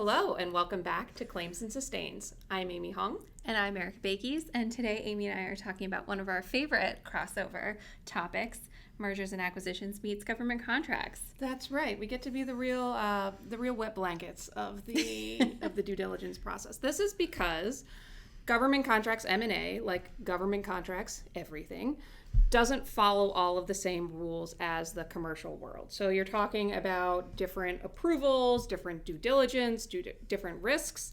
Hello, and welcome back to Claims and Sustains. I'm Amy Hoang. And I'm Erica Bakies, and today Amy and I are talking about one of our favorite crossover topics, mergers and acquisitions meets government contracts. That's right. We get to be the real wet blankets of the of the due diligence process. This is because government contracts, M&A, like government contracts, everything, doesn't follow all of the same rules as the commercial world. So you're talking about different approvals, different due diligence, different risks.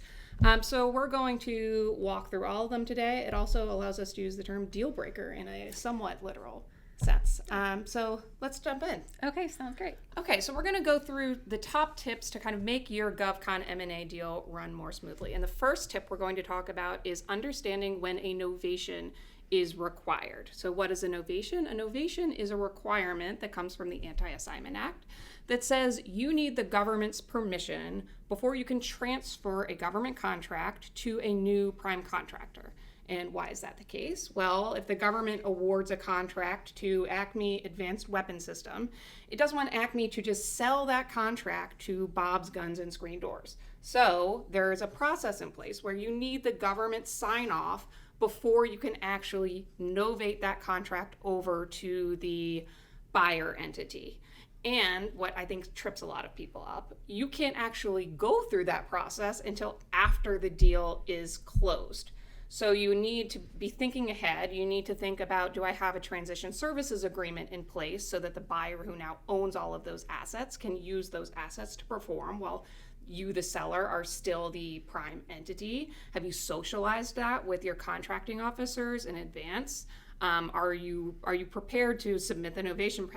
So we're going to walk through all of them today. It also allows us to use the term deal breaker in a somewhat literal sense. So let's jump in. Okay, sounds great. Okay, so we're going to go through the top tips to kind of make your GovCon M&A deal run more smoothly. And the first tip we're going to talk about is understanding when a novation is required. So what is a novation? A novation is a requirement that comes from the Anti-Assignment Act that says you need the government's permission before you can transfer a government contract to a new prime contractor. And why is that the case? Well, if the government awards a contract to Acme Advanced Weapon System, it doesn't want Acme to just sell that contract to Bob's Guns and Screen Doors. So there's a process in place where you need the government sign off before you can actually novate that contract over to the buyer entity. And what I think trips a lot of people up, you can't actually go through that process until after the deal is closed. So you need to be thinking ahead. You need to think about, do I have a transition services agreement in place so that the buyer who now owns all of those assets can use those assets to perform while you, the seller, are still the prime entity? Have you socialized that with your contracting officers in advance? Are you prepared to submit the novation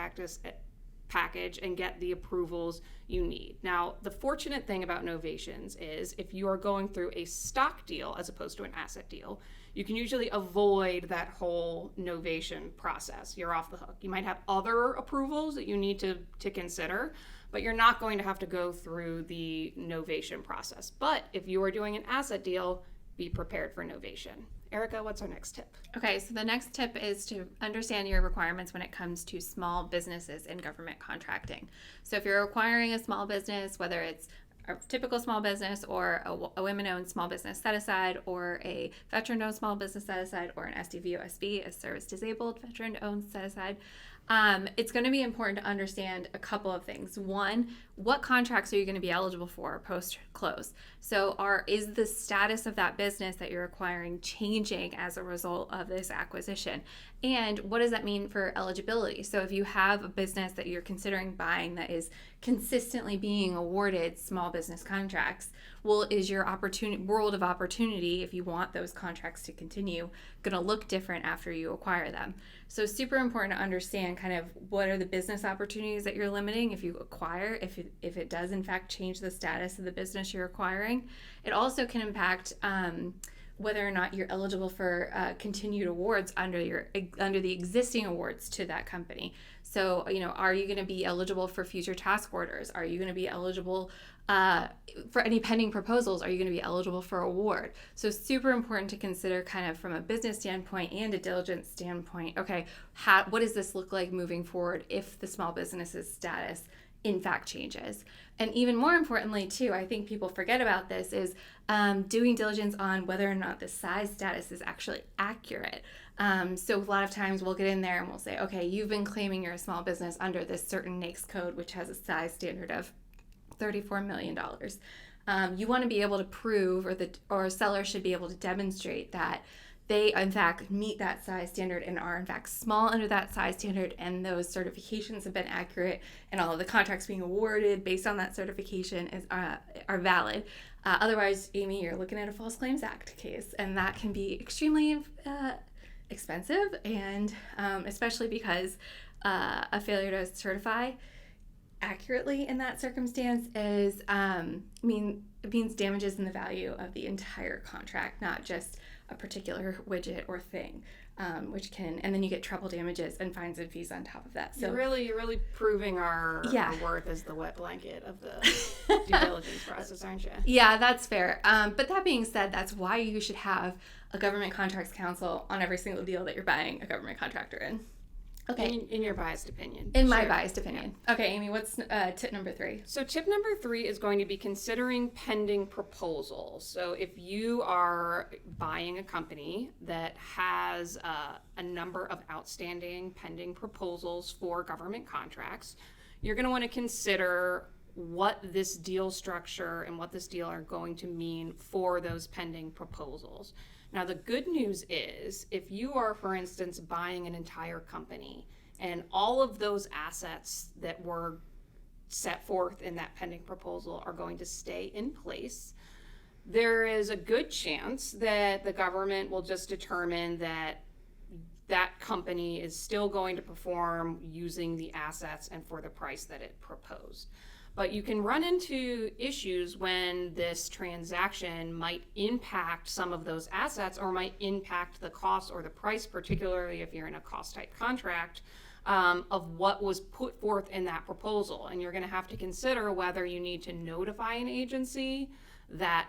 package and get the approvals you need? Now, the fortunate thing about novations is if you are going through a stock deal as opposed to an asset deal, you can usually avoid that whole novation process. You're off the hook. You might have other approvals that you need to consider, but you're not going to have to go through the novation process. But if you are doing an asset deal, be prepared for novation. Erica, what's our next tip? Okay, so the next tip is to understand your requirements when it comes to small businesses in government contracting. So if you're acquiring a small business, whether it's a typical small business or a women-owned small business set-aside or a veteran-owned small business set-aside or an SDVOSB, a service-disabled veteran-owned set-aside, it's going to be important to understand a couple of things. One, what contracts are you going to be eligible for post-close? So is the status of that business that you're acquiring changing as a result of this acquisition? And what does that mean for eligibility? So if you have a business that you're considering buying that is consistently being awarded small business contracts, well, is your world of opportunity, if you want those contracts to continue, going to look different after you acquire them? So super important to understand kind of what are the business opportunities that you're limiting if you acquire, if it does in fact change the status of the business you're acquiring. It also can impact whether or not you're eligible for continued awards under the existing awards to that company. So, are you going to be eligible for future task orders? Are you going to be eligible for any pending proposals? Are you going to be eligible for award? So super important to consider kind of from a business standpoint and a diligence standpoint. Okay, what does this look like moving forward if the small business's status in fact changes? And even more importantly too, I think people forget about this, is doing diligence on whether or not the size status is actually accurate. So a lot of times we'll get in there and we'll say, okay, you've been claiming you're a small business under this certain NAICS code, which has a size standard of $34 million. You want to be able to prove, or a seller should be able to demonstrate that they in fact meet that size standard and are in fact small under that size standard, and those certifications have been accurate, and all of the contracts being awarded based on that certification are valid. Otherwise, Amy, you're looking at a False Claims Act case, and that can be extremely expensive, and especially because a failure to certify accurately in that circumstance means damages in the value of the entire contract, not just a particular widget or thing, and then you get treble damages and fines and fees on top of that. So you're really proving our worth as the wet blanket of the due diligence process, aren't you? Yeah, that's fair. But that being said, that's why you should have a government contracts counsel on every single deal that you're buying a government contractor in. Okay. In your biased opinion. In my biased opinion. Okay, Amy, what's tip number 3? So tip number 3 is going to be considering pending proposals. So if you are buying a company that has a number of outstanding pending proposals for government contracts, you're going to want to consider what this deal structure and what this deal are going to mean for those pending proposals. Now, the good news is if you are, for instance, buying an entire company and all of those assets that were set forth in that pending proposal are going to stay in place, there is a good chance that the government will just determine that that company is still going to perform using the assets and for the price that it proposed. But you can run into issues when this transaction might impact some of those assets or might impact the cost or the price, particularly if you're in a cost type contract, of what was put forth in that proposal. And you're going to have to consider whether you need to notify an agency that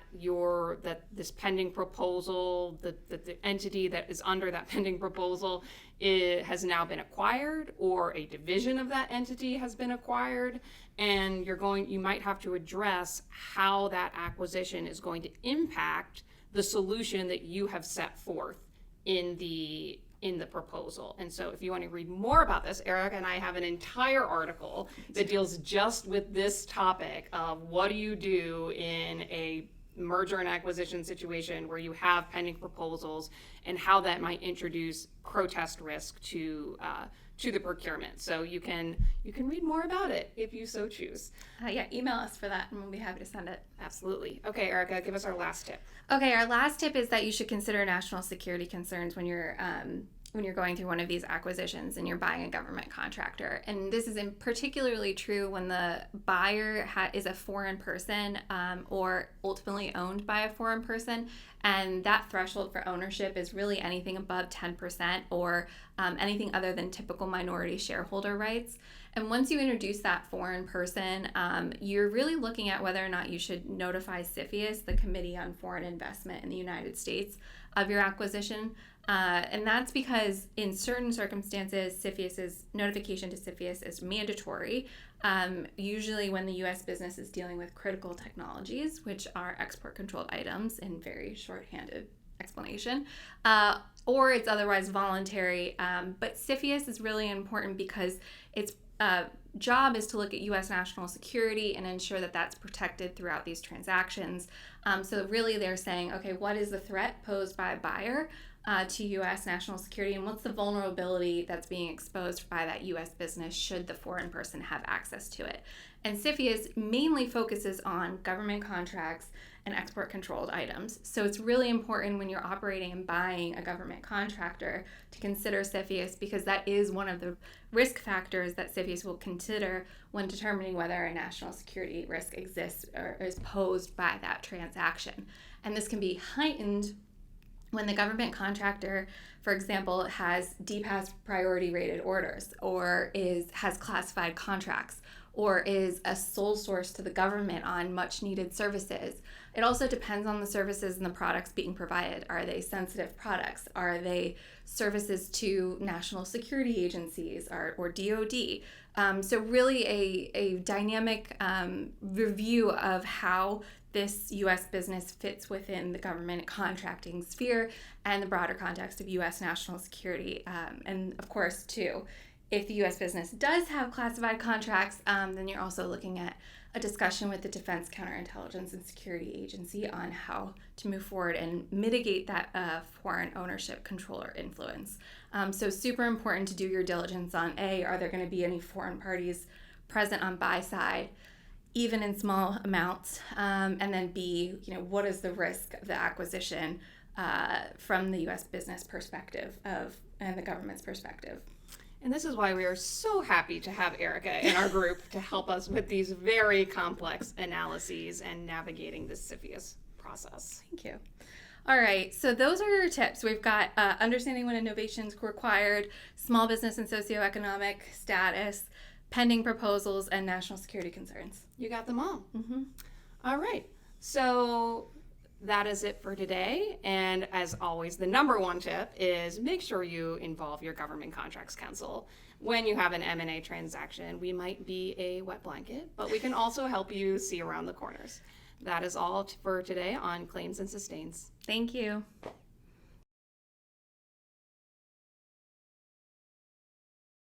this pending proposal, the entity that is under that pending proposal has now been acquired, or a division of that entity has been acquired, and you might have to address how that acquisition is going to impact the solution that you have set forth in the proposal. And so if you want to read more about this, Erica and I have an entire article that deals just with this topic of what do you do in a merger and acquisition situation where you have pending proposals and how that might introduce protest risk to the procurement. So you can read more about it if you so choose. Email us for that and we'll be happy to send it. Absolutely. Okay, Erica, give us our last tip. Okay, our last tip is that you should consider national security concerns when you're going through one of these acquisitions and you're buying a government contractor. And this is particularly true when the buyer is a foreign person or ultimately owned by a foreign person. And that threshold for ownership is really anything above 10% or anything other than typical minority shareholder rights. And once you introduce that foreign person, you're really looking at whether or not you should notify CFIUS, the Committee on Foreign Investment in the United States, of your acquisition. And that's because in certain circumstances, notification to CFIUS is mandatory, usually when the U.S. business is dealing with critical technologies, which are export-controlled items in very shorthanded explanation, or it's otherwise voluntary. But CFIUS is really important because its job is to look at U.S. national security and ensure that that's protected throughout these transactions. So really they're saying, okay, what is the threat posed by a buyer to U.S. national security, and what's the vulnerability that's being exposed by that U.S. business should the foreign person have access to it? And CFIUS mainly focuses on government contracts and export-controlled items. So it's really important when you're operating and buying a government contractor to consider CFIUS, because that is one of the risk factors that CFIUS will consider when determining whether a national security risk exists or is posed by that transaction. And this can be heightened when the government contractor, for example, has DPAS priority rated orders, or has classified contracts, or is a sole source to the government on much needed services. It also depends on the services and the products being provided. Are they sensitive products? Are they services to national security agencies or DoD? So really a dynamic review of how this U.S. business fits within the government contracting sphere and the broader context of U.S. national security. And of course, too, if the U.S. business does have classified contracts, then you're also looking at a discussion with the Defense Counterintelligence and Security Agency on how to move forward and mitigate that foreign ownership, control, or influence. So super important to do your diligence on A, are there going to be any foreign parties present on buy side, even in small amounts, and then B, what is the risk of the acquisition from the U.S. business perspective and the government's perspective. And this is why we are so happy to have Erica in our group to help us with these very complex analyses and navigating this CFIUS process. Thank you. All right, so those are your tips. We've got understanding when innovation is required, small business and socioeconomic status, pending proposals, and national security concerns. You got them all. Mm-hmm. All right. So That is it for today. And as always, the number one tip is make sure you involve your government contracts counsel. When you have an M&A transaction, we might be a wet blanket, but we can also help you see around the corners. That is all for today on Claims and Sustains. Thank you.